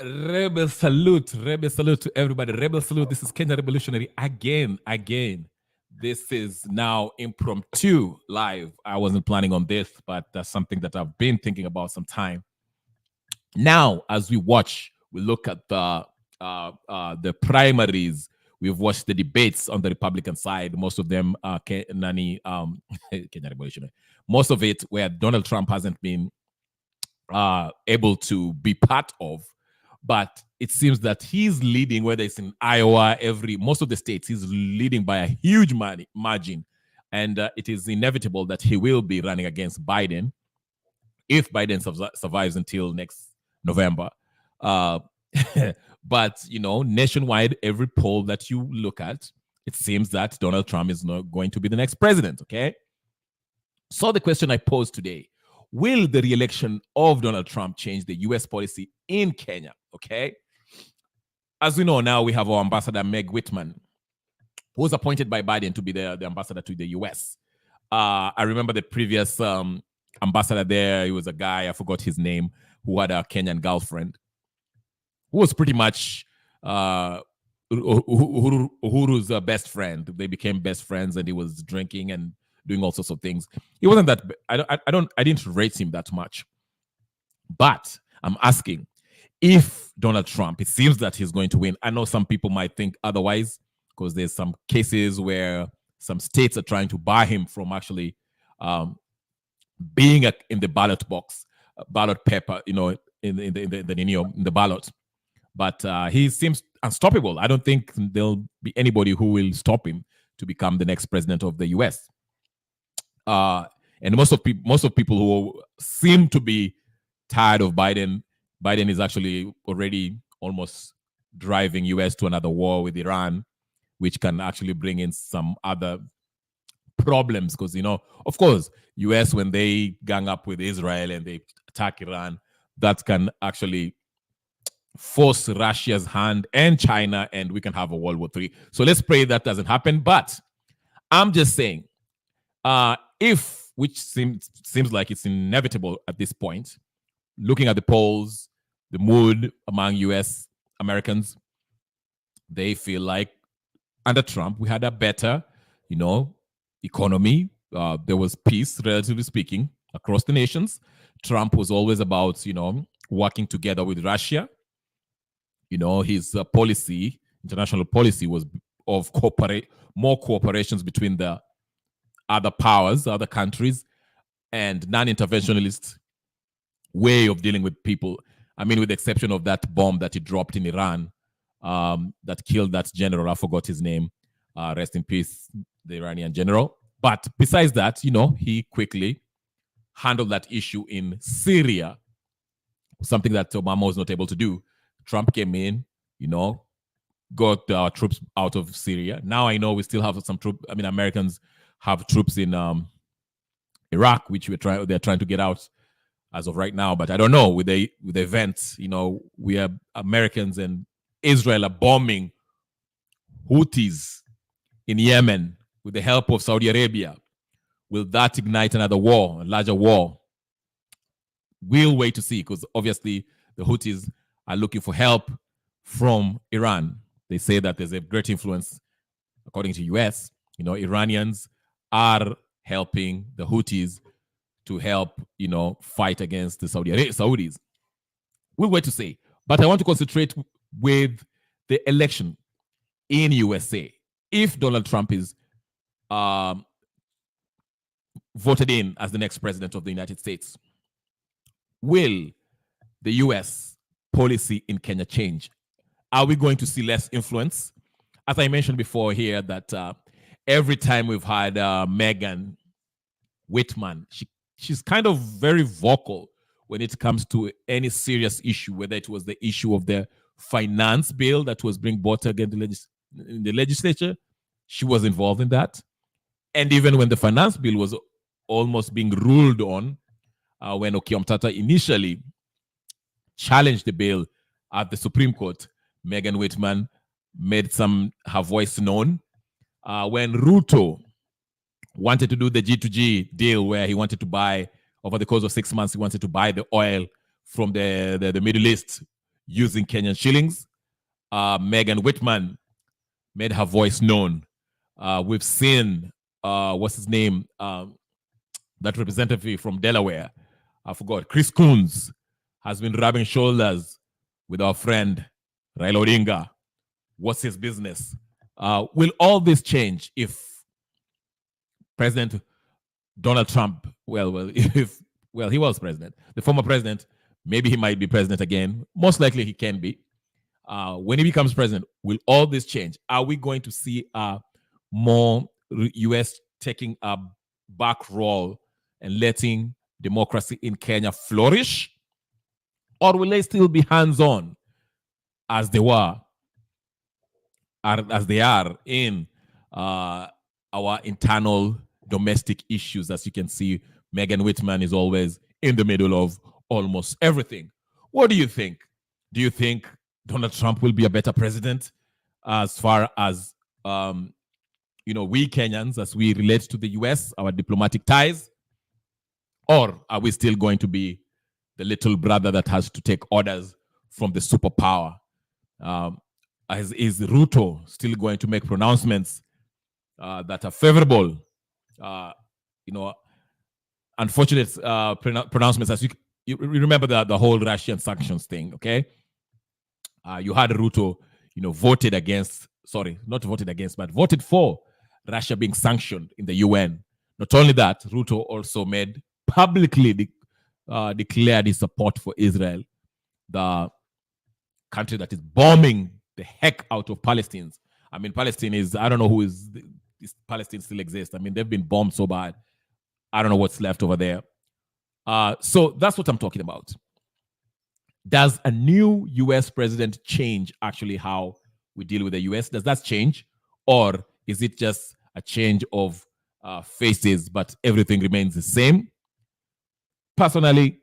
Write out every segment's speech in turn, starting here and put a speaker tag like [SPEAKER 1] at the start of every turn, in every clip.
[SPEAKER 1] Rebel salute to everybody. Rebel salute. This is Kenya Revolutionary again. This is now impromptu live. I wasn't planning on this, but that's something that I've been thinking about some time. Now, as we look at the primaries. We've watched the debates on the Republican side. Most of them are Kenya Revolutionary. Most of it where Donald Trump hasn't been able to be part of, but it seems that he's leading, whether it's in Iowa, most of the states, he's leading by a huge margin. And it is inevitable that he will be running against Biden if Biden survives until next November. But, nationwide, every poll that you look at, it seems that Donald Trump is not going to be the next president, okay? So the question I pose today, will the re-election of Donald Trump change the U.S. policy in Kenya? Okay. As we know now, we have our ambassador, Meg Whitman, who was appointed by Biden to be the ambassador to the U.S. I remember the previous ambassador there. He was a guy, I forgot his name, who had a Kenyan girlfriend, who was pretty much Uhuru's best friend. They became best friends, and he was drinking and doing all sorts of things. He wasn't that. I didn't rate him that much. But I'm asking, if Donald Trump, it seems that he's going to win. I know some people might think otherwise, because there's some cases where some states are trying to bar him from actually being in the ballot box, ballot paper, in the ballot. But he seems unstoppable. I don't think there'll be anybody who will stop him to become the next president of the U.S. And most of people who seem to be tired of Biden is actually already almost driving U.S. to another war with Iran, which can actually bring in some other problems. Because, of course, U.S., when they gang up with Israel and they attack Iran, that can actually force Russia's hand and China, and we can have a World War III. So let's pray that doesn't happen. But I'm just saying, which seems like it's inevitable at this point, looking at the polls, the mood among U.S. Americans, they feel like under Trump, we had a better, economy. There was peace, relatively speaking, across the nations. Trump was always about, working together with Russia. His policy, international policy, was of more cooperations between the other powers, other countries, and non-interventionist way of dealing with people. I mean, with the exception of that bomb that he dropped in Iran that killed that general. I forgot his name. Rest in peace, the Iranian general. But besides that, he quickly handled that issue in Syria, something that Obama was not able to do. Trump came in, got our troops out of Syria. Now I know we still have some troops. I mean, Americans have troops in Iraq, which they're trying to get out as of right now. But I don't know with the events. We are Americans and Israel are bombing Houthis in Yemen with the help of Saudi Arabia. Will that ignite another war, a larger war? We'll wait to see, because obviously the Houthis are looking for help from Iran. They say that there's a great influence, according to US. Iranians are helping the Houthis to help, fight against the Saudis. We'll wait to see. But I want to concentrate with the election in USA. If Donald Trump is voted in as the next president of the United States, will the US policy in Kenya change? Are we going to see less influence? As I mentioned before here, that every time we've had Megan Whitman, she's kind of very vocal when it comes to any serious issue, whether it was the issue of the finance bill that was being brought against in the legislature. She was involved in that. And even when the finance bill was almost being ruled on, when Okiya Omtata initially challenged the bill at the Supreme Court, Megan Whitman made her voice known. When Ruto wanted to do the G2G deal, where he wanted to buy, over the course of 6 months, he wanted to buy the oil from the Middle East using Kenyan shillings. Megan Whitman made her voice known. We've seen, what's his name? That representative from Delaware, I forgot, Chris Coons, has been rubbing shoulders with our friend Raila Odinga. What's his business? Will all this change if President Donald Trump, if he was president, the former president, maybe he might be president again. Most likely he can be. When he becomes president, will all this change? Are we going to see more U.S. taking a back role and letting democracy in Kenya flourish? Or will they still be hands-on as they were, as they are in our internal domestic issues? As you can see, Megan Whitman is always in the middle of almost everything. What do you think? Do you think Donald Trump will be a better president as far as we Kenyans, as we relate to the US, our diplomatic ties? Or are we still going to be the little brother that has to take orders from the superpower? Is Ruto still going to make pronouncements that are favorable? Unfortunate pronouncements, as you remember the whole Russian sanctions thing, okay? You had Ruto, voted against, not voted against, but voted for Russia being sanctioned in the UN. Not only that, Ruto also made publicly declared his support for Israel, the country that is bombing the heck out of Palestinians. I mean, Palestine is, I don't know who is, Palestine still exists. I mean, they've been bombed so bad. I don't know what's left over there. So that's what I'm talking about. Does a new US president change actually how we deal with the US? Does that change? Or is it just a change of faces, but everything remains the same? Personally,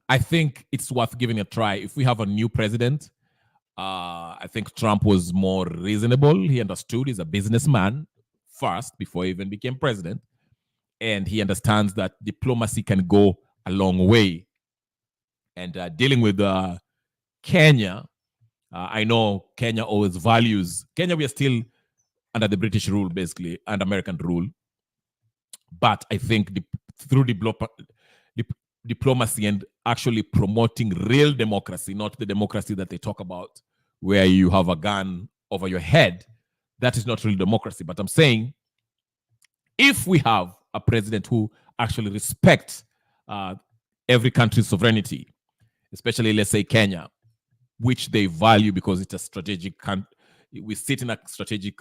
[SPEAKER 1] I think it's worth giving a try. If we have a new president, I think Trump was more reasonable. He understood he's a businessman first before he even became president. And he understands that diplomacy can go a long way. And dealing with Kenya, I know Kenya always values, Kenya, we are still under the British rule, basically, and American rule. But I think through diplomacy and actually promoting real democracy, not the democracy that they talk about, where you have a gun over your head, that is not real democracy. But I'm saying, if we have a president who actually respects every country's sovereignty, especially, let's say, Kenya, which they value because it's a strategic country. We sit in a strategic,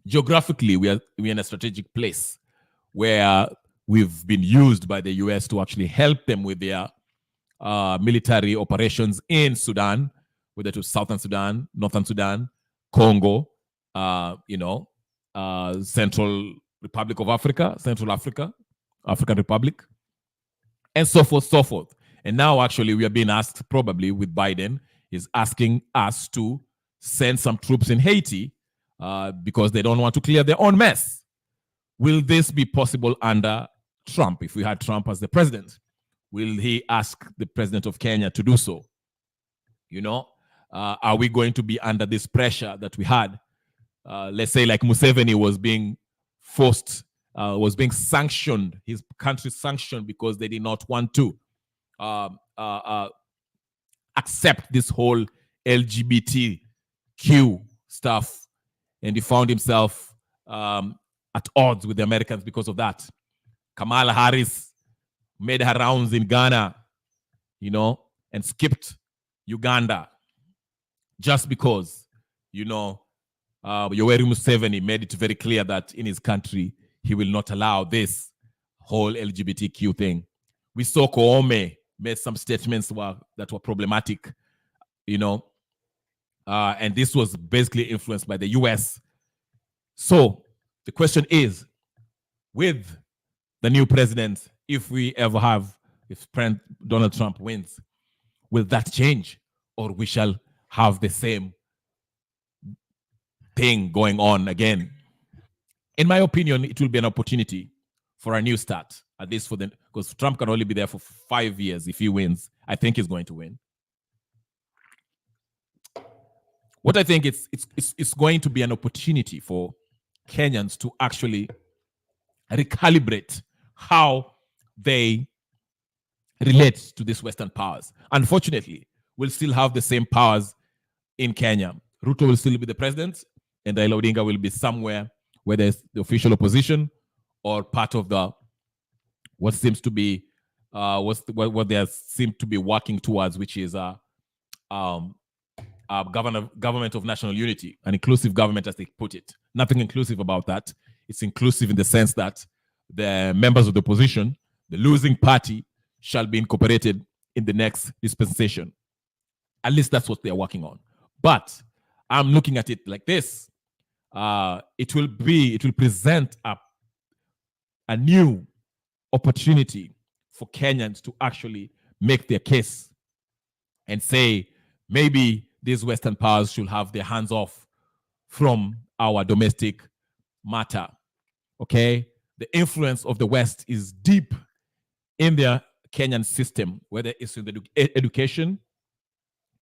[SPEAKER 1] geographically, we're in a strategic place where we've been used by the US to actually help them with their military operations in Sudan, whether to Southern Sudan, Northern Sudan, Congo, Central Republic of Africa, Central Africa, African Republic, and so forth, so forth. And now, actually, we are being asked, probably with Biden, is asking us to send some troops in Haiti because they don't want to clear their own mess. Will this be possible under Trump? If we had Trump as the president, will he ask the president of Kenya to do so? Are we going to be under this pressure that we had? Let's say like Museveni was being forced, was being sanctioned, his country sanctioned because they did not want to accept this whole LGBTQ stuff. And he found himself at odds with the Americans because of that. Kamala Harris made her rounds in Ghana, and skipped Uganda just because, Yoweri Museveni made it very clear that in his country, he will not allow this whole LGBTQ thing. We saw Koome made some statements that were problematic, and this was basically influenced by the US. So the question is, with the new president, if Donald Trump wins, will that change? Or we shall have the same thing going on again? In my opinion, it will be an opportunity for a new start, at least because Trump can only be there for 5 years. If he wins, I think he's going to win. what I think it's going to be an opportunity for Kenyans to actually recalibrate how they relate to these Western powers. Unfortunately, we'll still have the same powers in Kenya. Ruto will still be the president, and Raila Odinga will be somewhere where there's the official opposition or part of the what seems to be what they seem to be working towards, which is government of national unity, an inclusive government, as they put it. Nothing inclusive about that. It's inclusive in the sense that the members of the opposition, the losing party, shall be incorporated in the next dispensation. At least that's what they're working on. But I'm looking at it like this. It will present a new opportunity for Kenyans to actually make their case and say, maybe these Western powers should have their hands off from our domestic matter. Okay? The influence of the West is deep in their Kenyan system, whether it's in the education,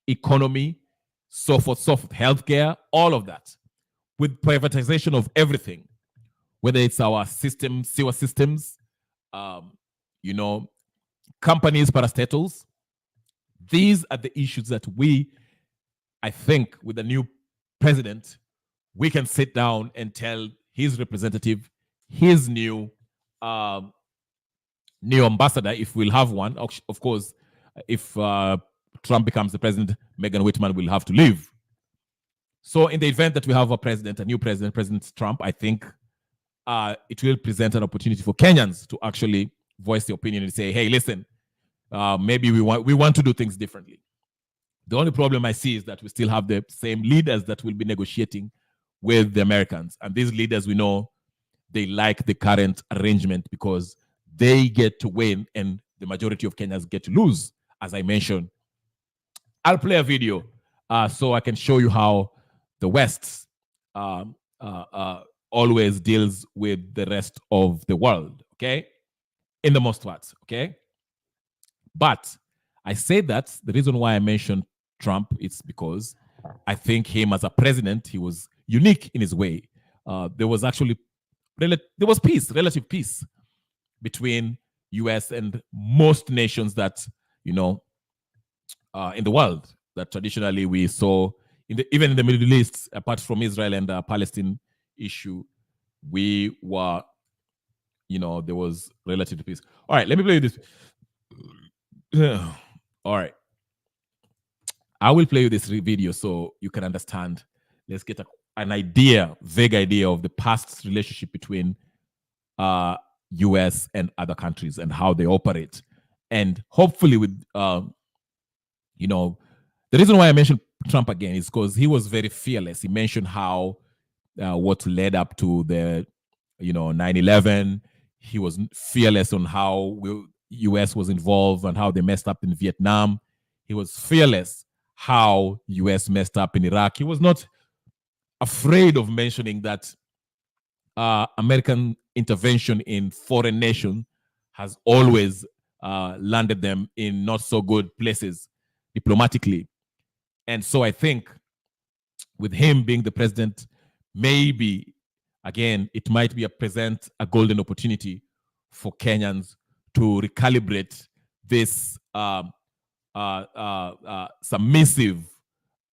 [SPEAKER 1] economy, so forth, healthcare, all of that, with privatization of everything, whether it's our system, sewer systems, companies, parastatals. These are the issues that I think, with the new president, we can sit down and tell his representative, his new ambassador, if we'll have one. Of course, if Trump becomes the president, Megan Whitman will have to leave. So in the event that we have a new president, President Trump, I think it will present an opportunity for Kenyans to actually voice their opinion and say, hey, listen, maybe we want to do things differently. The only problem I see is that we still have the same leaders that will be negotiating with the Americans. And these leaders, we know, they like the current arrangement because they get to win and the majority of Kenyans get to lose, as I mentioned. I'll play a video so I can show you how the West always deals with the rest of the world, okay? In the most parts, okay? But I say that the reason why I mentioned Trump is because I think him as a president, he was unique in his way. There was actually relative peace between U.S. and most nations that, in the world, that traditionally we saw, even in the Middle East, apart from Israel and the Palestine issue, we were, there was relative peace. All right, let me play this. All right. I will play you this video so you can understand. Let's get an vague idea of the past relationship between U.S. and other countries and how they operate. And hopefully with, the reason why I mentioned Trump again is because he was very fearless. He mentioned how what led up to the, 9/11. He was fearless on how U.S. was involved and how they messed up in Vietnam. He was fearless how U.S. messed up in Iraq. He was not afraid of mentioning that American intervention in foreign nations has always landed them in not so good places diplomatically. And so I think with him being the president, maybe, again, it might be present a golden opportunity for Kenyans to recalibrate this submissive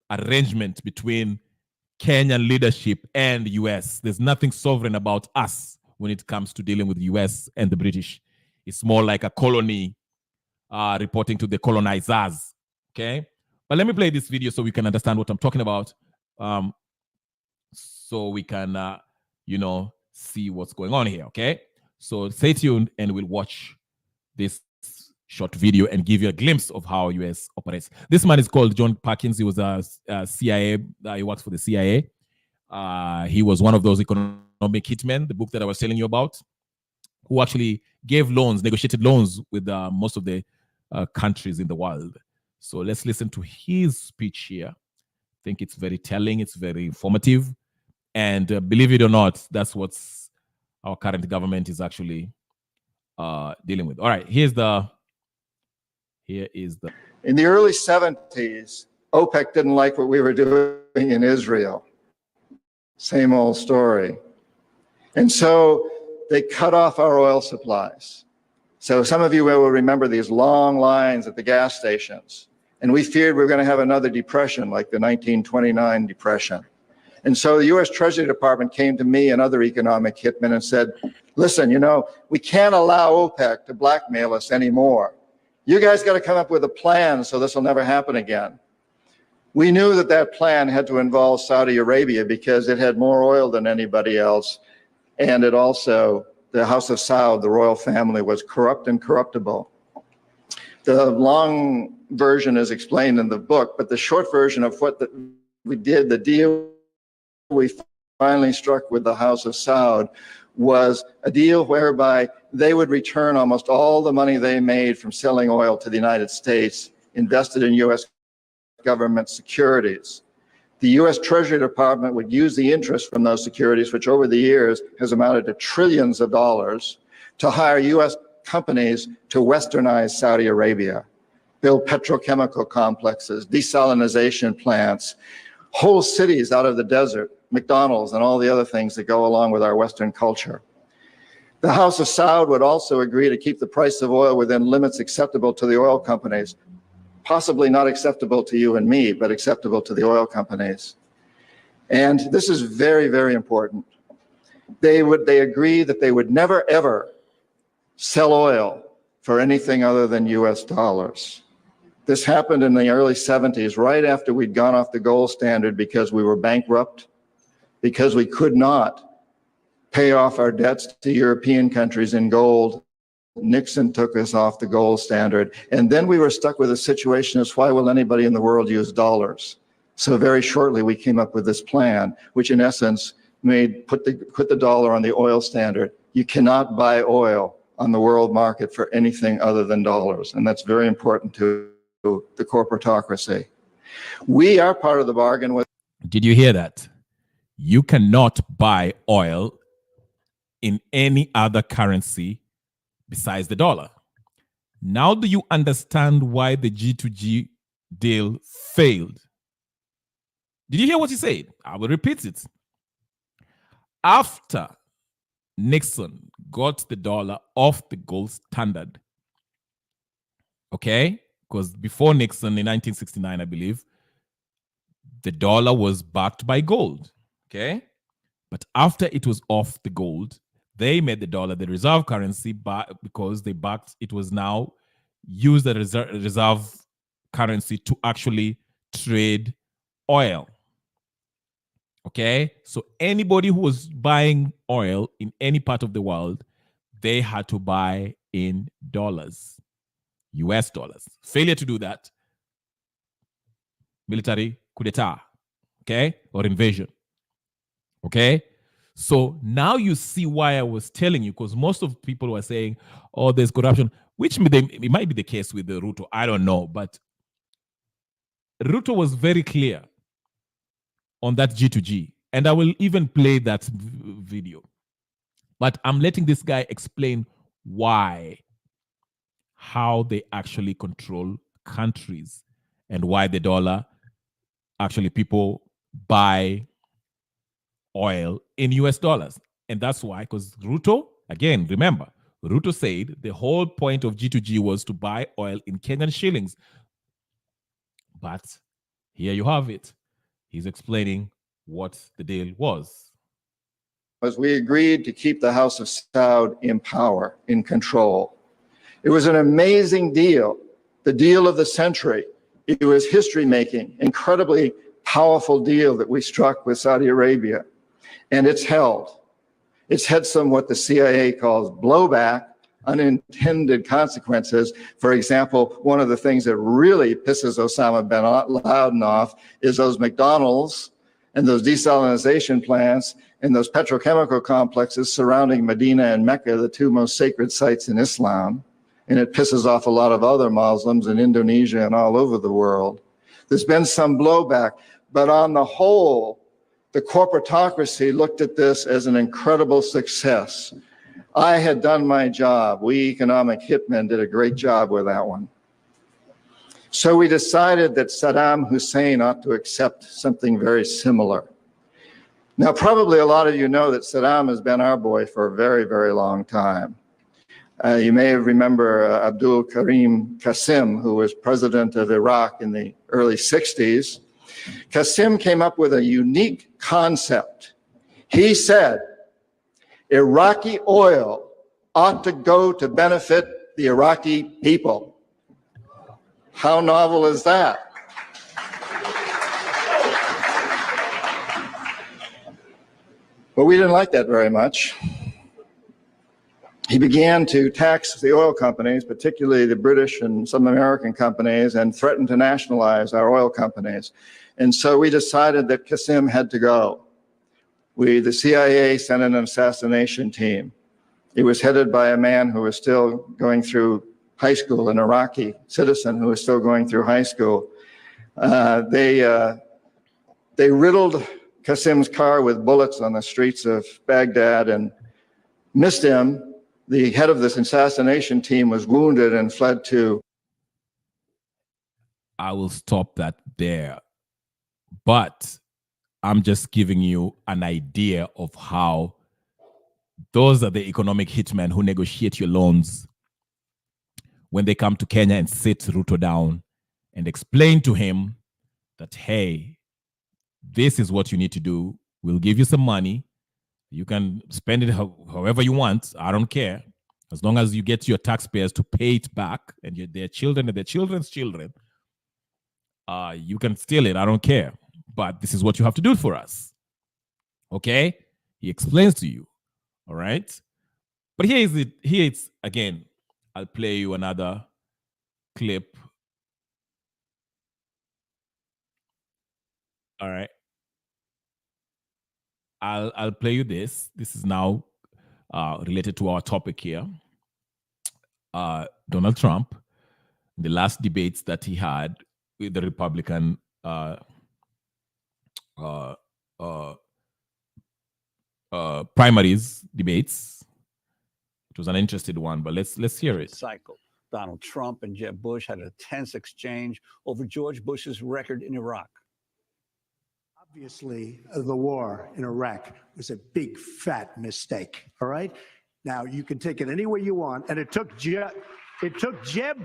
[SPEAKER 1] arrangement between Kenyan leadership and the US. There's nothing sovereign about us when it comes to dealing with the US and the British. It's more like a colony reporting to the colonizers, okay? But let me play this video so we can understand what I'm talking about, so we can, see what's going on here, okay? So stay tuned and we'll watch this short video and give you a glimpse of how US operates. This man is called John Perkins. He was a CIA. He works for the CIA. He was one of those economic hitmen, the book that I was telling you about, who actually gave loans, negotiated loans with most of the countries in the world. So let's listen to his speech here. I think it's very telling. It's very informative. And believe it or not, that's what our current government is actually dealing with. All right, here is the.
[SPEAKER 2] In the early 70s, OPEC didn't like what we were doing in Israel. Same old story. And so they cut off our oil supplies. So some of you will remember these long lines at the gas stations. And we feared we were going to have another depression like the 1929 depression. And so the US Treasury Department came to me and other economic hitmen and said, listen, you know, we can't allow OPEC to blackmail us anymore. You guys got to come up with a plan so this will never happen again. We knew that that plan had to involve Saudi Arabia because it had more oil than anybody else. And it also, the House of Saud, the royal family, was corrupt and corruptible. The long version is explained in the book, but the short version of what we did, the deal we finally struck with the House of Saud, was a deal whereby they would return almost all the money they made from selling oil to the United States, invested in US government securities. The US Treasury Department would use the interest from those securities, which over the years has amounted to trillions of dollars, to hire US companies to westernize Saudi Arabia, build petrochemical complexes, desalination plants, whole cities out of the desert, McDonald's and all the other things that go along with our Western culture. The House of Saud would also agree to keep the price of oil within limits acceptable to the oil companies, possibly not acceptable to you and me, but acceptable to the oil companies. And this is very, very important. They agreed that they would never, ever sell oil for anything other than US dollars. This happened in the early 70s, right after we'd gone off the gold standard because we were bankrupt, because we could not pay off our debts to European countries in gold. Nixon took us off the gold standard. And then we were stuck with a situation as why will anybody in the world use dollars? So very shortly we came up with this plan, which in essence put the dollar on the oil standard. You cannot buy oil on the world market for anything other than dollars. And that's very important to the corporatocracy. We are part of the bargain with.
[SPEAKER 1] Did you hear that? You cannot buy oil in any other currency besides the dollar. Now do you understand why the G2G deal failed? Did you hear what he said? I will repeat it. After Nixon got the dollar off the gold standard, okay, because before Nixon in 1969, I believe, the dollar was backed by gold, okay? But after it was off the gold, they made the dollar the reserve currency because they backed, it was now used as a reserve currency to actually trade oil. Okay, so anybody who was buying oil in any part of the world, they had to buy in dollars, US dollars. Failure to do that, military coup d'etat, okay, or invasion. Okay, so now you see why I was telling you, because most of people were saying, oh, there's corruption, which it might be the case with the Ruto, I don't know, but Ruto was very clear on that G2G, and I will even play that video. But I'm letting this guy explain how they actually control countries and why the dollar, actually people buy oil in US dollars. And that's why, because Ruto, again, remember, Ruto said the whole point of G2G was to buy oil in Kenyan shillings. But here you have it. He's explaining what the deal was.
[SPEAKER 2] As we agreed to keep the House of Saud in power, in control. It was an amazing deal, the deal of the century. It was history-making, incredibly powerful deal that we struck with Saudi Arabia. And it's held. It's had some what the CIA calls blowback, unintended consequences. For example, one of the things that really pisses Osama bin Laden off is those McDonald's and those desalination plants and those petrochemical complexes surrounding Medina and Mecca, the two most sacred sites in Islam. And it pisses off a lot of other Muslims in Indonesia and all over the world. There's been some blowback, but on the whole, the corporatocracy looked at this as an incredible success. I had done my job. We economic hitmen did a great job with that one. So we decided that Saddam Hussein ought to accept something very similar. Now, probably a lot of you know that Saddam has been our boy for a very, very long time. You may remember Abdul Karim Qasim, who was president of Iraq in the early 60s. Qasim came up with a unique concept. He said, Iraqi oil ought to go to benefit the Iraqi people. How novel is that? But we didn't like that very much. He began to tax the oil companies, particularly the British and some American companies, and threatened to nationalize our oil companies. And so we decided that Qasim had to go. The CIA sent an assassination team. It was headed by a man who was still going through high school, an Iraqi citizen who was still going through high school. They riddled Qasim's car with bullets on the streets of Baghdad and missed him. The head of this assassination team was wounded and fled to.
[SPEAKER 1] I will stop that there. But I'm just giving you an idea of how those are the economic hitmen who negotiate your loans when they come to Kenya and sit Ruto down and explain to him that, hey, this is what you need to do. We'll give you some money. You can spend it however you want. I don't care. As long as you get your taxpayers to pay it back and their children and their children's children, you can steal it. I don't care. But this is what you have to do for us. Okay? He explains to you. All right? But here it's again. I'll play you another clip. All right. I'll play you this. This is now related to our topic here. Donald Trump, the last debates that he had with the Republican primaries debates. It was an interesting one, but let's hear it.
[SPEAKER 3] Cycle. Donald Trump and Jeb Bush had a tense exchange over George Bush's record in Iraq.
[SPEAKER 4] Obviously, the war in Iraq was a big, fat mistake, all right? Now, you can take it any way you want, and it took Jeb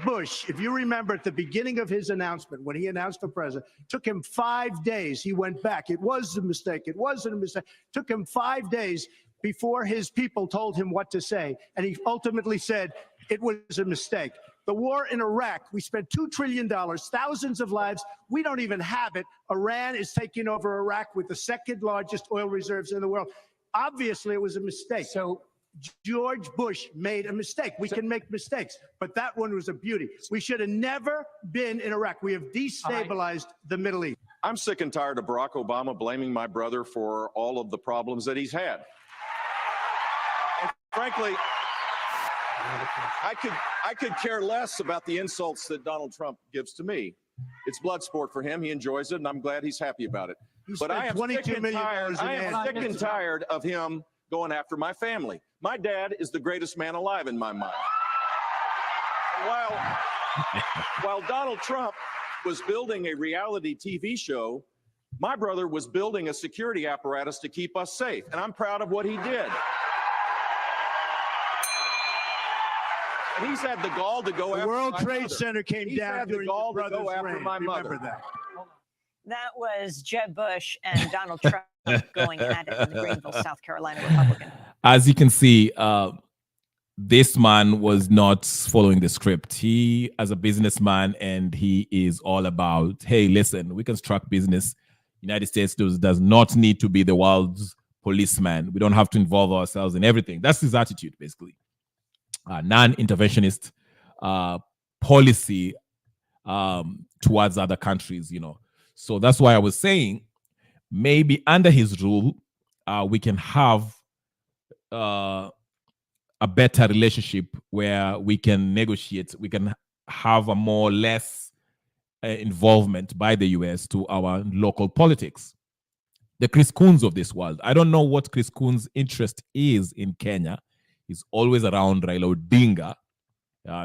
[SPEAKER 4] Bush, if you remember at the beginning of his announcement, when he announced for president, it took him 5 days. He went back. It was a mistake. It wasn't a mistake. It took him 5 days before his people told him what to say, and he ultimately said it was a mistake. The war in Iraq, we spent $2 trillion, thousands of lives. We don't even have it. Iran is taking over Iraq with the second largest oil reserves in the world. Obviously, it was a mistake. So George Bush made a mistake. We can make mistakes, but that one was a beauty. We should have never been in Iraq. We have destabilized the Middle East.
[SPEAKER 5] I'm sick and tired of Barack Obama blaming my brother for all of the problems that he's had. And frankly, I could care less about the insults that Donald Trump gives to me. It's blood sport for him. He enjoys it, and I'm glad he's happy about it. But I am sick and tired of him going after my family. My dad is the greatest man alive in my mind. While Donald Trump was building a reality TV show, my brother was building a security apparatus to keep us safe, and I'm proud of what he did. And he's had the gall to go after
[SPEAKER 4] the World
[SPEAKER 5] my
[SPEAKER 4] Trade
[SPEAKER 5] mother.
[SPEAKER 4] Center came
[SPEAKER 5] He's
[SPEAKER 4] down
[SPEAKER 5] had the
[SPEAKER 4] during
[SPEAKER 5] gall
[SPEAKER 4] your
[SPEAKER 5] to
[SPEAKER 4] brother's
[SPEAKER 5] go after
[SPEAKER 4] reign.
[SPEAKER 5] my
[SPEAKER 4] Remember
[SPEAKER 5] mother.
[SPEAKER 4] that.
[SPEAKER 6] That was Jeb Bush and Donald Trump going at it in the Greenville, South Carolina Republican.
[SPEAKER 1] As you can see, this man was not following the script. He, as a businessman, and he is all about, hey, listen, we construct business. United States does not need to be the world's policeman. We don't have to involve ourselves in everything. That's his attitude, basically. Non-interventionist policy towards other countries, you know. So that's why I was saying maybe under his rule, we can have a better relationship where we can negotiate, we can have a more or less involvement by the US to our local politics. The Chris Coons of this world. I don't know what Chris Coons' interest is in Kenya. He's always around Raila Odinga.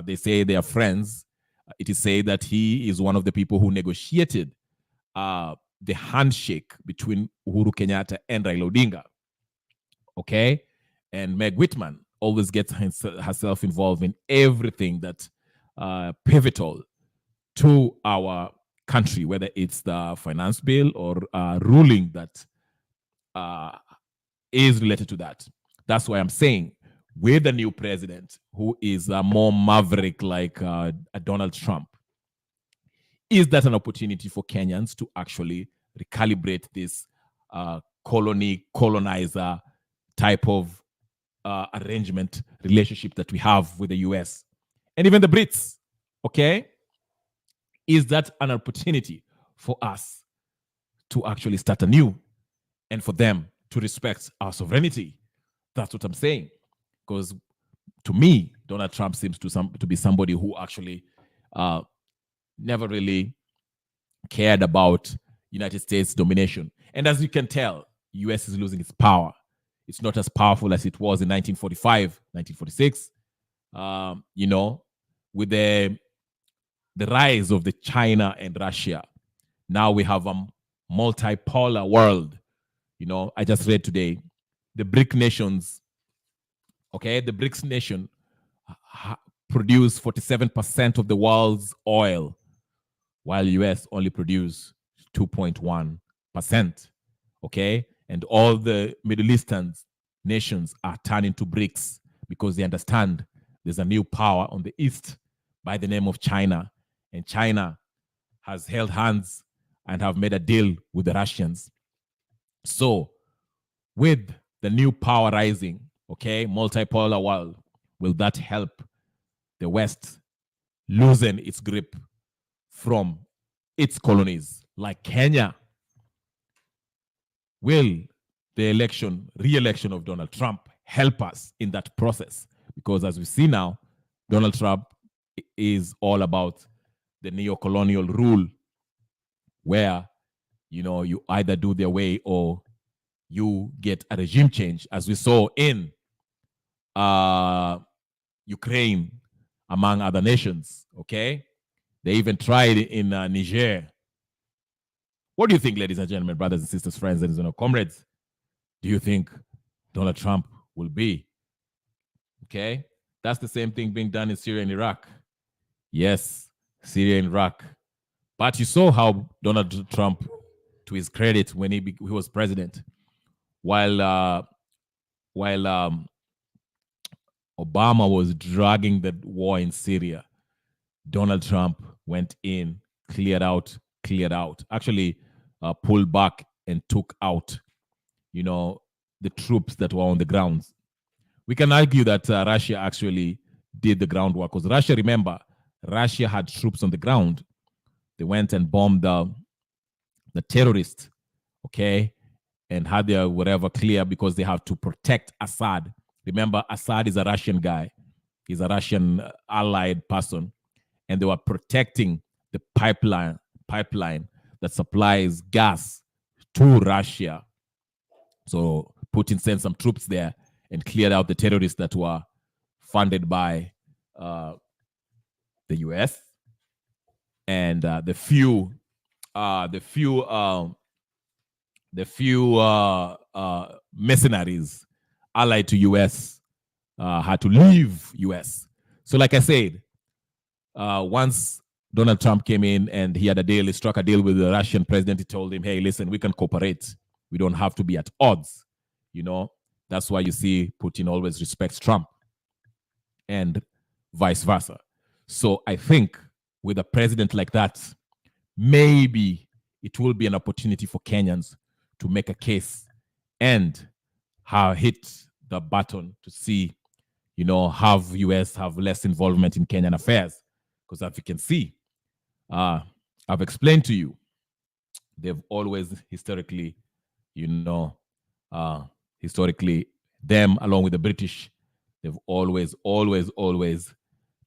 [SPEAKER 1] They say they are friends. It is said that he is one of the people who negotiated the handshake between Uhuru Kenyatta and Raila Odinga. Okay? And Meg Whitman always gets herself involved in everything that pivotal to our country, whether it's the finance bill or ruling that is related to that. That's why I'm saying with the new president, who is more maverick like Donald Trump, is that an opportunity for Kenyans to actually recalibrate this colonizer type of arrangement relationship that we have with the US and even the Brits? Okay? Is that an opportunity for us to actually start anew and for them to respect our sovereignty? That's what I'm saying. Because to me, Donald Trump seems to be somebody who actually never really cared about United States domination. And as you can tell, US is losing its power. It's not as powerful as it was in 1945, 1946. You know, with the rise of the China and Russia, now we have a multipolar world. You know, I just read today, the BRIC nations, okay, the BRICS nation produce 47% of the world's oil, while US only produce 2.1%, okay? And all the Middle Eastern nations are turning to BRICS because they understand there's a new power on the East by the name of China. And China has held hands and have made a deal with the Russians. So with the new power rising, okay, multipolar world, will that help the West loosen its grip from its colonies like Kenya? Will the re-election of Donald Trump help us in that process? Because as we see now, Donald Trump is all about the neo-colonial rule where, you know, you either do their way or you get a regime change, as we saw in Ukraine, among other nations, okay? They even tried in Niger. What do you think, ladies and gentlemen, brothers and sisters, friends and comrades? Do you think Donald Trump will be? Okay? That's the same thing being done in Syria and Iraq. Yes, Syria and Iraq. But you saw how Donald Trump, to his credit, when he was president, while Obama was dragging the war in Syria, Donald Trump went in, cleared out, actually pulled back and took out, you know, the troops that were on the ground. We can argue that Russia actually did the groundwork, because Russia, remember, Russia had troops on the ground. They went and bombed the terrorists, okay, and had their whatever clear because they have to protect Assad. Remember, Assad is a Russian guy. He's a Russian allied person. And they were protecting the pipeline that supplies gas to Russia. So Putin sent some troops there and cleared out the terrorists that were funded by the US and the few mercenaries allied to US had to leave US. So like I said, once Donald Trump came in and he had a deal, he struck a deal with the Russian president, he told him, hey, listen, we can cooperate. We don't have to be at odds. You know, that's why you see Putin always respects Trump and vice versa. So I think with a president like that, maybe it will be an opportunity for Kenyans to make a case and hit the button to see, you know, have US have less involvement in Kenyan affairs. Because as you can see, I've explained to you, they've always historically, you know, them along with the British, they've always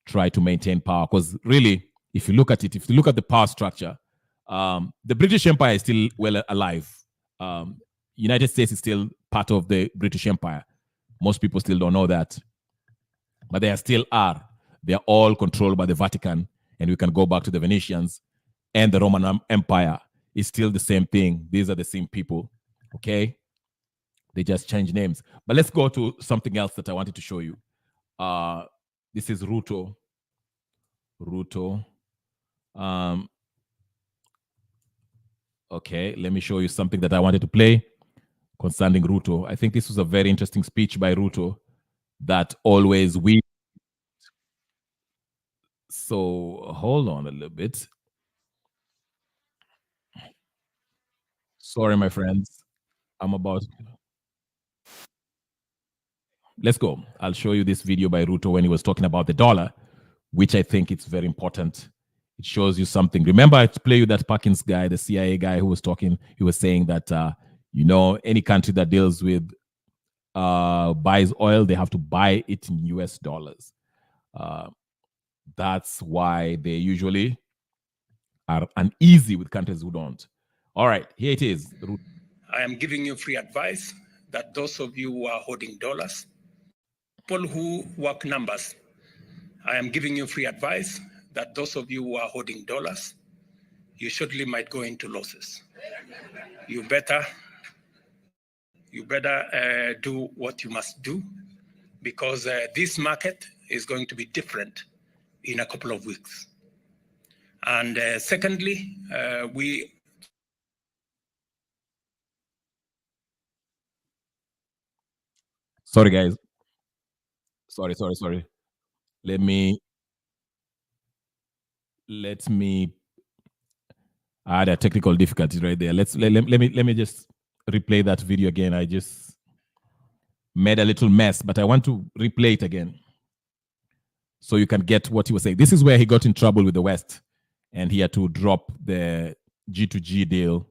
[SPEAKER 1] tried to maintain power. Because really, if you look at it, if you look at the power structure, the British Empire is still well alive. United States is still part of the British Empire. Most people still don't know that. But they still are. They are all controlled by the Vatican and we can go back to the Venetians and the Roman Empire. It's still the same thing. These are the same people, okay? They just change names. But let's go to something else that I wanted to show you. This is Ruto. Okay, let me show you something that I wanted to play concerning Ruto. I think this was a very interesting speech by Ruto that always we. So hold on a little bit. Sorry, my friends. I'm about. Let's go. I'll show you this video by Ruto when he was talking about the dollar, which I think it's very important. It shows you something. Remember, I play you that Perkins guy, the CIA guy who was talking. He was saying that, any country that deals with buys oil, they have to buy it in US dollars. That's why they usually are uneasy with countries who don't. All right, here it is.
[SPEAKER 7] I am giving you free advice that those of you who are holding dollars, people who work numbers, I am giving you free advice that those of you who are holding dollars, you surely might go into losses. You better do what you must do, because this market is going to be different in a couple of weeks. And secondly,
[SPEAKER 1] Sorry, guys. Sorry. Let me. I had a technical difficulty right there. Let me just replay that video again. I just made a little mess, but I want to replay it again so you can get what he was saying. This is where he got in trouble with the West, and he had to drop the G2G deal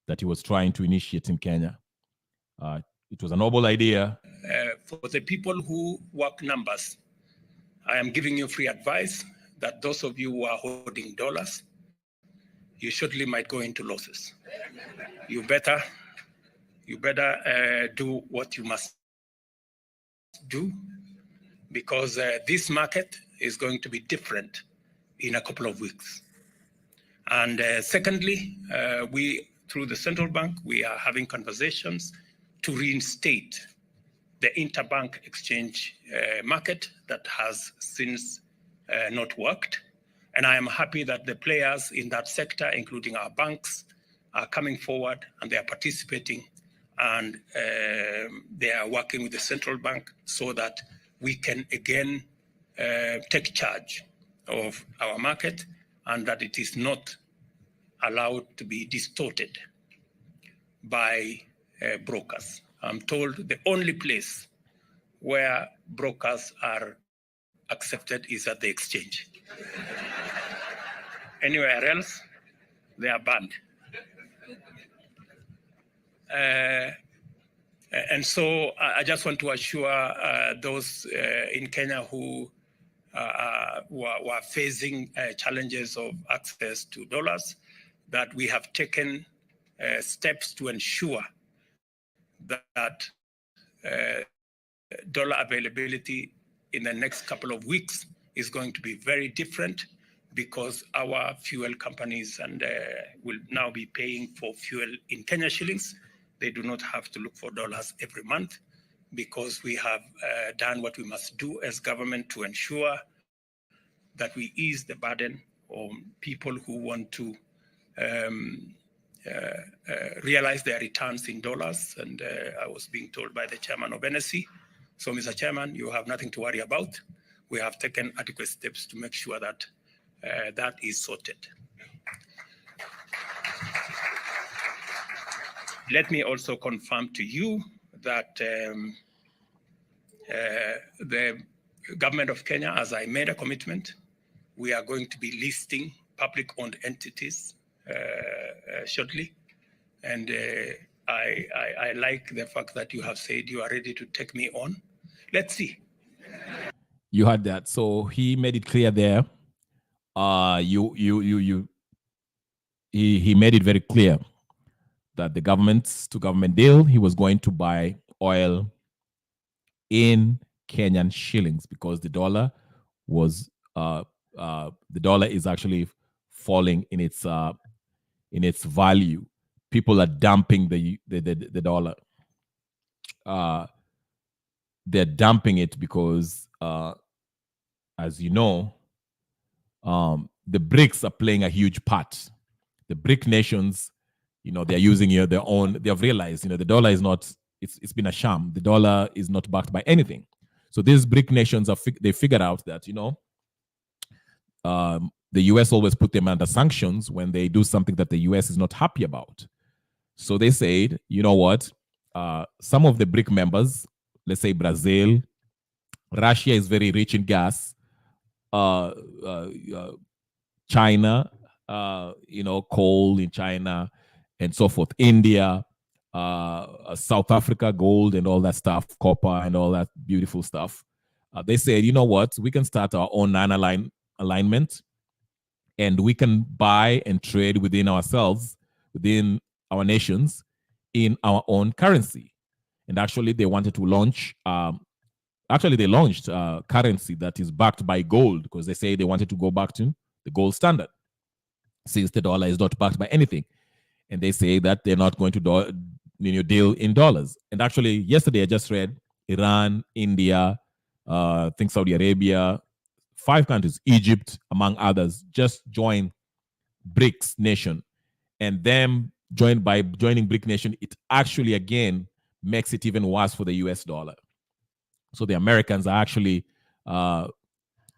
[SPEAKER 1] that he was trying to initiate in Kenya. It was a noble idea.
[SPEAKER 7] For the people who work numbers, I am giving you free advice that those of you who are holding dollars, you surely might go into losses. You better do what you must do, because this market is going to be different in a couple of weeks. And secondly, we, through the central bank, we are having conversations to reinstate the interbank exchange market that has since not worked. And I am happy that the players in that sector, including our banks, are coming forward and they are participating, and they are working with the central bank so that we can again take charge of our market, and that it is not allowed to be distorted by brokers. I'm told the only place where brokers are accepted is at the exchange. Anywhere else, they are banned. And so I just want to assure those in Kenya who are facing challenges of access to dollars that we have taken steps to ensure that dollar availability in the next couple of weeks is going to be very different, because our fuel companies will now be paying for fuel in Kenya shillings. They do not have to look for dollars every month, because we have done what we must do as government to ensure that we ease the burden on people who want to realize their returns in dollars. And I was being told by the chairman of NSE, so Mr. Chairman, you have nothing to worry about. We have taken adequate steps to make sure that that is sorted. Let me also confirm to you that the government of Kenya, as I made a commitment, we are going to be listing public-owned entities shortly. And I like the fact that you have said you are ready to take me on. Let's see.
[SPEAKER 1] You had that. So he made it clear there. He made it very clear that the government deal, he was going to buy oil in Kenyan shillings, because the dollar was the dollar is actually falling in its value. People are dumping the dollar. They're dumping it because, as you know, the BRICS are playing a huge part. The BRIC nations, they're using their own. They have realized, the dollar is not. It's been a sham. The dollar is not backed by anything. So these BRIC nations they figured out that the US always put them under sanctions when they do something that the US is not happy about. So they said, you know what? Some of the BRIC members, let's say Brazil, Russia is very rich in gas. China, coal in China, and so forth. India, South Africa, gold and all that stuff, copper and all that beautiful stuff. They said, you know what? We can start our own alignment, and we can buy and trade within ourselves, within our nations, in our own currency. And actually, they wanted to launch. They launched currency that is backed by gold, because they say they wanted to go back to the gold standard, since the dollar is not backed by anything. And they say that they're not going to deal in dollars. And actually, yesterday I just read Iran, India, I think Saudi Arabia, 5 countries, Egypt, among others, just joined BRICS nation. And them joining BRIC nation, it actually, again, makes it even worse for the US dollar. So the Americans are actually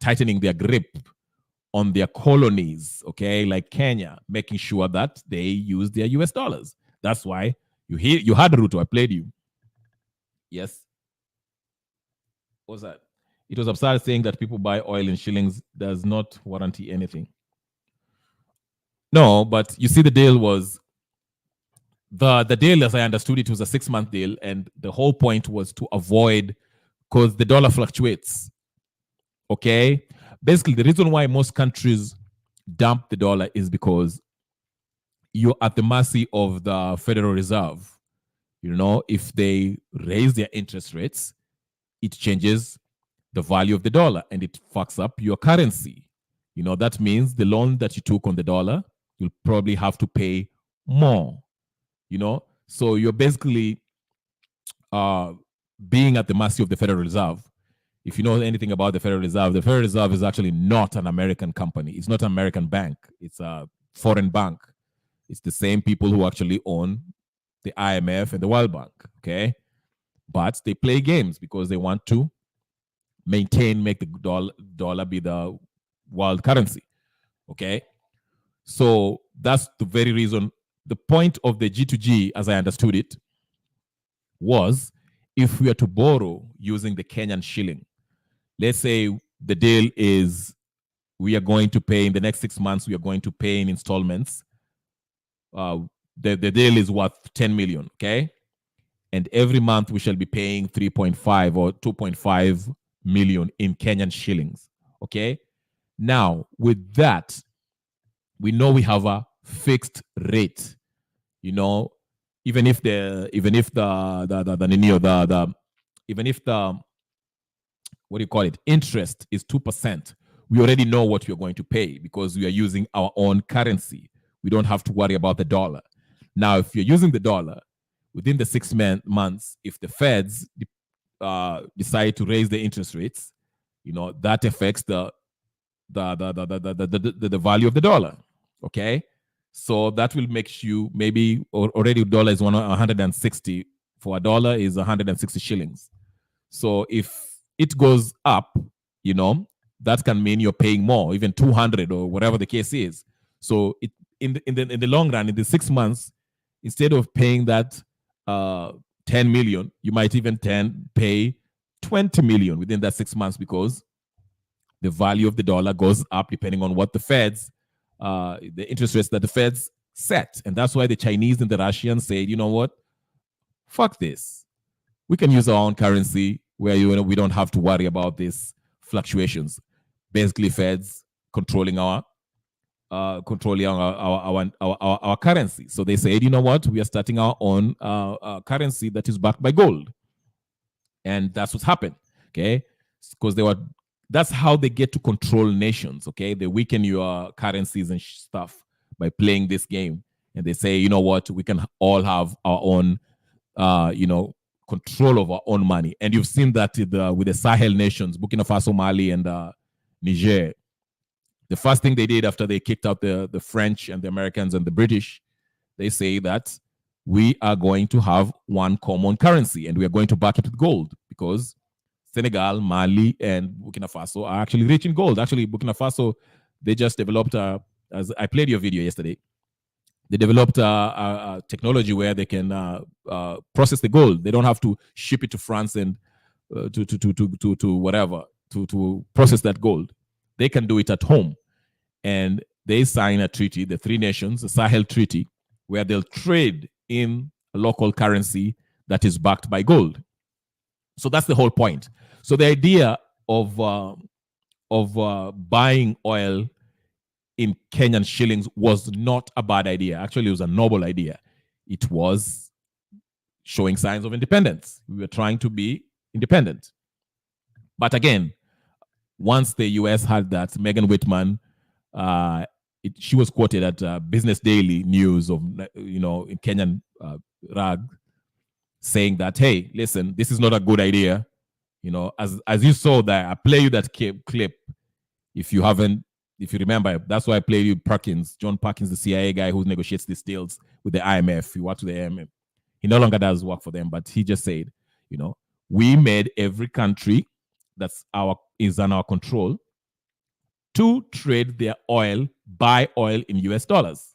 [SPEAKER 1] tightening their grip on their colonies, okay, like Kenya, making sure that they use their US dollars. That's why you had Ruto, I played you. Yes. What was that? It was absurd saying that people buy oil in shillings does not warranty anything. No, but you see, the deal was, the deal, as I understood it, was a 6-month deal, and the whole point was to avoid, because the dollar fluctuates, okay? Basically, the reason why most countries dump the dollar is because you're at the mercy of the Federal Reserve. If they raise their interest rates, it changes the value of the dollar and it fucks up your currency. That means the loan that you took on the dollar, you'll probably have to pay more. So you're basically being at the mercy of the Federal Reserve. If you know anything about the Federal Reserve is actually not an American company. It's not an American bank. It's a foreign bank. It's the same people who actually own the IMF and the World Bank, okay? But they play games because they want to make the dollar be the world currency, okay? So that's the very reason. The point of the G2G, as I understood it, was if we are to borrow using the Kenyan shilling, let's say the deal is we are going to pay in the next 6 months, we are going to pay in installments. The deal is worth 10 million, okay? And every month we shall be paying 3.5 or 2.5 million in Kenyan shillings, okay? Now, with that, we know we have a fixed rate, even if the what do you call it, interest is 2%, we already know what we are going to pay because we are using our own currency. We don't have to worry about the dollar. Now, if you're using the dollar within the 6 months, if the Feds decide to raise the interest rates, that affects the value of the dollar. Okay, so that will make you maybe already dollar is 160 for a dollar is 160 shillings. So if it goes up, that can mean you're paying more, even 200 or whatever the case is. So in the long run, in the 6 months, instead of paying that 10 million, you might even pay 20 million within that 6 months because the value of the dollar goes up depending on what the Feds, the interest rates that the Feds set. And that's why the Chinese and the Russians said, you know what? Fuck this. We can use our own currency where we don't have to worry about these fluctuations. Basically, Feds controlling our currency. So they said, you know what? We are starting our own currency that is backed by gold. And that's what's happened, okay? Because they were That's how they get to control nations, okay? They weaken your currencies and stuff by playing this game. And they say, you know what, we can all have our own, control of our own money. And you've seen that with the Sahel nations, Burkina Faso, Mali, and Niger. The first thing they did after they kicked out the French and the Americans and the British, they say that we are going to have one common currency and we are going to back it with gold, because Senegal, Mali, and Burkina Faso are actually rich in gold. Actually, Burkina Faso, they just developed, as I played your video yesterday, they developed a technology where they can process the gold. They don't have to ship it to France and to whatever to process that gold. They can do it at home. And they sign a treaty, the three nations, the Sahel Treaty, where they'll trade in a local currency that is backed by gold. So that's the whole point. So the idea of buying oil in Kenyan shillings was not a bad idea. Actually, it was a noble idea. It was showing signs of independence. We were trying to be independent. But again, once the US had that, Megan Whitman, she was quoted at Business Daily News of, in Kenyan rag, saying that, hey, listen, this is not a good idea. As you saw there, I play you that clip. If you remember, that's why I played you John Perkins, the CIA guy who negotiates these deals with the IMF. He worked with the IMF. He no longer does work for them, but he just said, we made every country is on our control to trade their oil, buy oil in US dollars.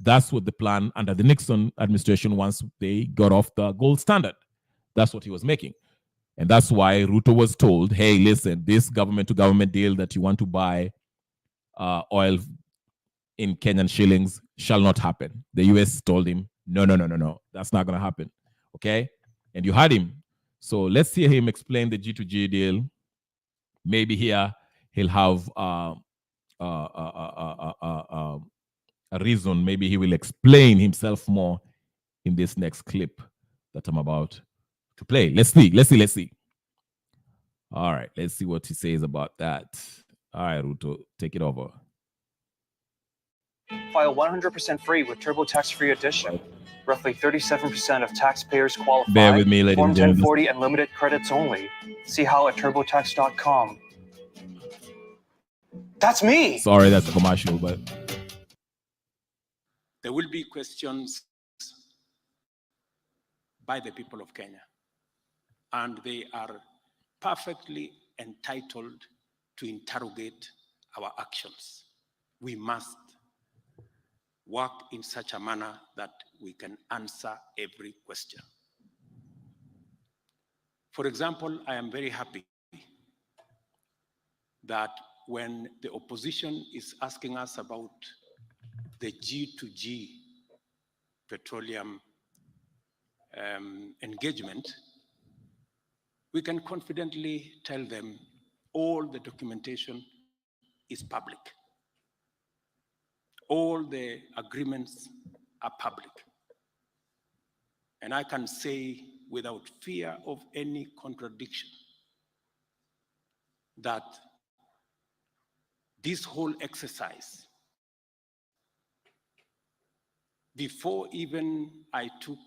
[SPEAKER 1] That's what the plan under the Nixon administration, once they got off the gold standard. That's what he was making. And that's why Ruto was told, hey, listen, this government-to-government deal that you want to buy oil in Kenyan shillings shall not happen. The US told him, no, that's not going to happen. Okay? And you had him. So let's hear him explain the G2G deal. Maybe here he'll have a reason. Maybe he will explain himself more in this next clip that I'm about to play. Let's see. All right, let's see what he says about that. All right, Ruto, take it over.
[SPEAKER 8] File 100% free with TurboTax Free Edition. Roughly 37% of taxpayers qualify.
[SPEAKER 1] Bear with me, ladies
[SPEAKER 8] Form
[SPEAKER 1] and gentlemen.
[SPEAKER 8] 1040 and limited credits only. See how at TurboTax.com. That's me.
[SPEAKER 1] Sorry, that's a commercial, but
[SPEAKER 7] There will be questions by the people of Kenya, and they are perfectly entitled to interrogate our actions. We must work in such a manner that we can answer every question. For example, I am very happy that when the opposition is asking us about the G2G petroleum engagement, we can confidently tell them all the documentation is public. All the agreements are public. And I can say without fear of any contradiction that this whole exercise, before even I took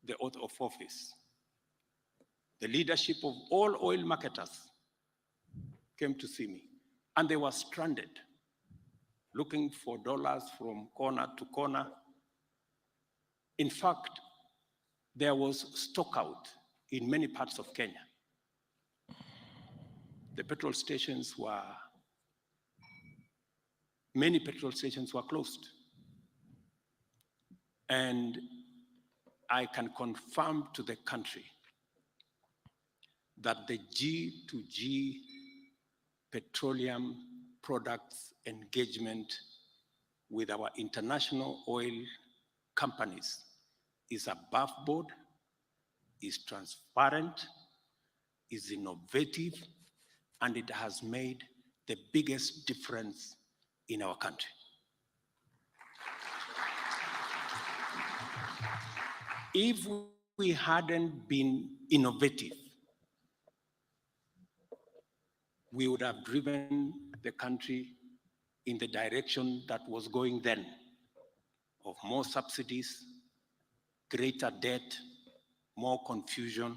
[SPEAKER 7] the oath of office, the leadership of all oil marketers came to see me, and they were stranded, looking for dollars from corner to corner. In fact, there was stockout in many parts of Kenya. Many petrol stations were closed. And I can confirm to the country that the G2G petroleum products engagement with our international oil companies is above board, is transparent, is innovative, and it has made the biggest difference in our country. If we hadn't been innovative, we would have driven the country in the direction that was going then, of more subsidies, greater debt, more confusion,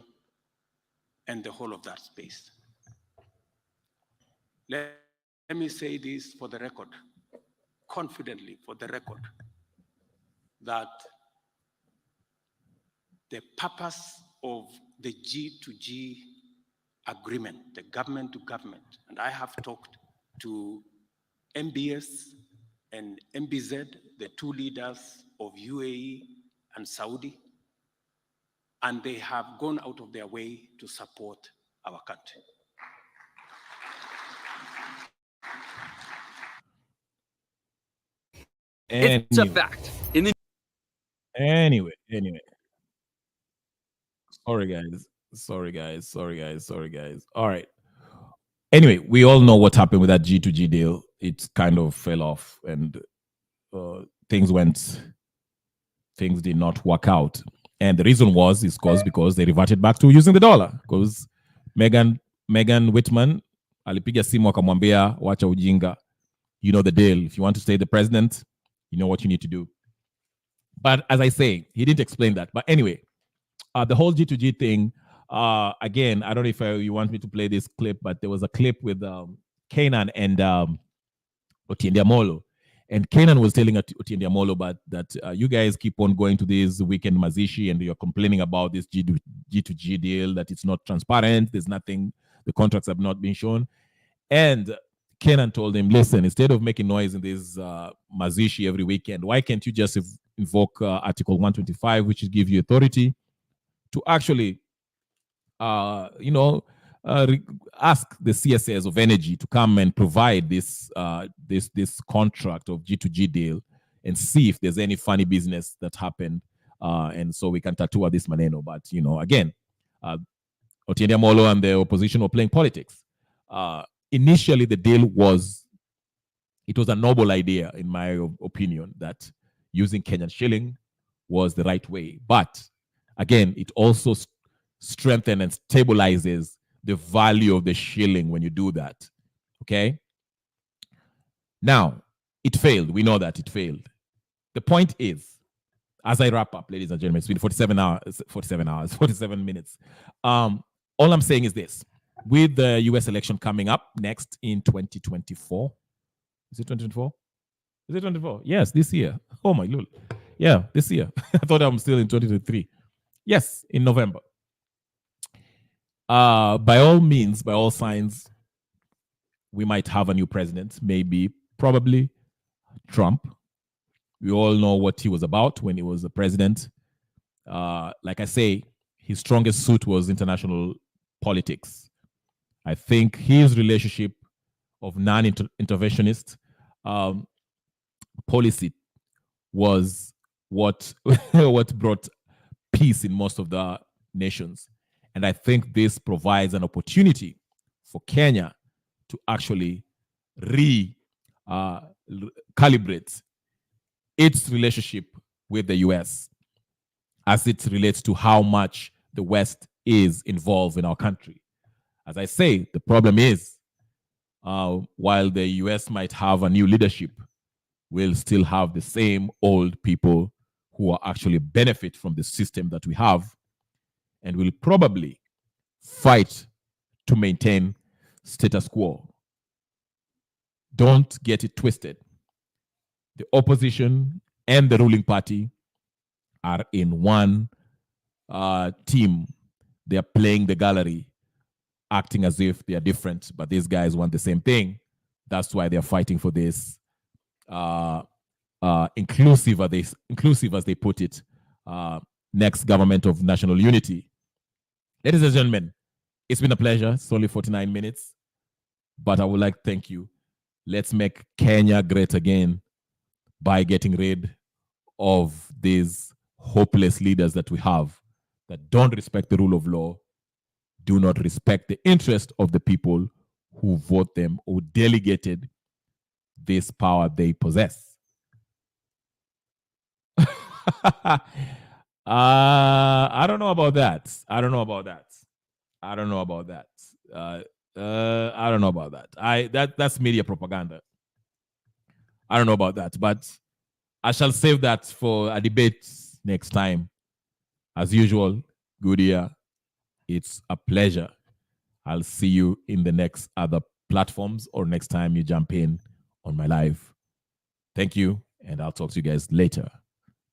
[SPEAKER 7] and the whole of that space. Let me say this for the record, confidently for the record, that the purpose of the G2G agreement, the government to government, and I have talked to MBS and MBZ, the two leaders of UAE and Saudi, and they have gone out of their way to support our country.
[SPEAKER 9] It's a fact.
[SPEAKER 1] Anyway. Sorry, guys. All right. Anyway, we all know what happened with that G2G deal. It kind of fell off, and things did not work out. And the reason is because they reverted back to using the dollar. Because Megan Whitman alipiga simu akamwambia wacha ujinga. You know the deal. If you want to stay the president, you know what you need to do. But as I say, he didn't explain that. But anyway, the whole G2G thing, again, I don't know if you want me to play this clip, but there was a clip with Kanan and Otiende Amolo. And Kanan was telling Otiende Amolo that you guys keep on going to this weekend Mazishi and you're complaining about this G2G deal, that it's not transparent, there's nothing, the contracts have not been shown. And Kanan told him, listen, instead of making noise in this Mazishi every weekend, why can't you just invoke Article 125, which will give you authority to actually, ask the CSAs of energy to come and provide this contract of G2G deal and see if there's any funny business that happened, and so we can tattoo this maneno. But again, Otiende Amolo and the opposition were playing politics. Initially, the deal was a noble idea, in my opinion, that using Kenyan shilling was the right way. But again, it also strengthens and stabilizes the value of the shilling when you do that. Okay? Now, it failed. We know that it failed. The point is, as I wrap up, ladies and gentlemen, it's been 47 minutes. All I'm saying is this. With the US election coming up next in 2024. Is it 2024? Is it 2024? Yes, this year. Oh my Lord. Yeah, this year. I thought I'm still in 2023. Yes, in November. By all means, by all signs, we might have a new president. Maybe, probably Trump. We all know what he was about when he was the president. Like I say, his strongest suit was international politics. I think his relationship of non-interventionist policy was what brought peace in most of the nations. And I think this provides an opportunity for Kenya to actually calibrate its relationship with the US as it relates to how much the West is involved in our country. As I say, the problem is, while the US might have a new leadership, we'll still have the same old people who are actually benefit from the system that we have, and will probably fight to maintain status quo. Don't get it twisted. The opposition and the ruling party are in one team. They are playing the gallery, acting as if they are different, but these guys want the same thing. That's why they're fighting for this inclusive, as they put it, next government of national unity. Ladies and gentlemen, it's been a pleasure. It's only 49 minutes, but I would like to thank you. Let's make Kenya great again by getting rid of these hopeless leaders that we have that don't respect the rule of law, do not respect the interest of the people who vote them or delegated this power they possess. I don't know about that. I don't know about that. That's media propaganda. I don't know about that, but I shall save that for a debate next time. As usual, Goodyear, it's a pleasure. I'll see you in the next other platforms or next time you jump in on my live. Thank you, and I'll talk to you guys later.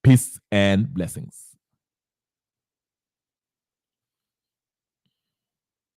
[SPEAKER 1] Peace and blessings.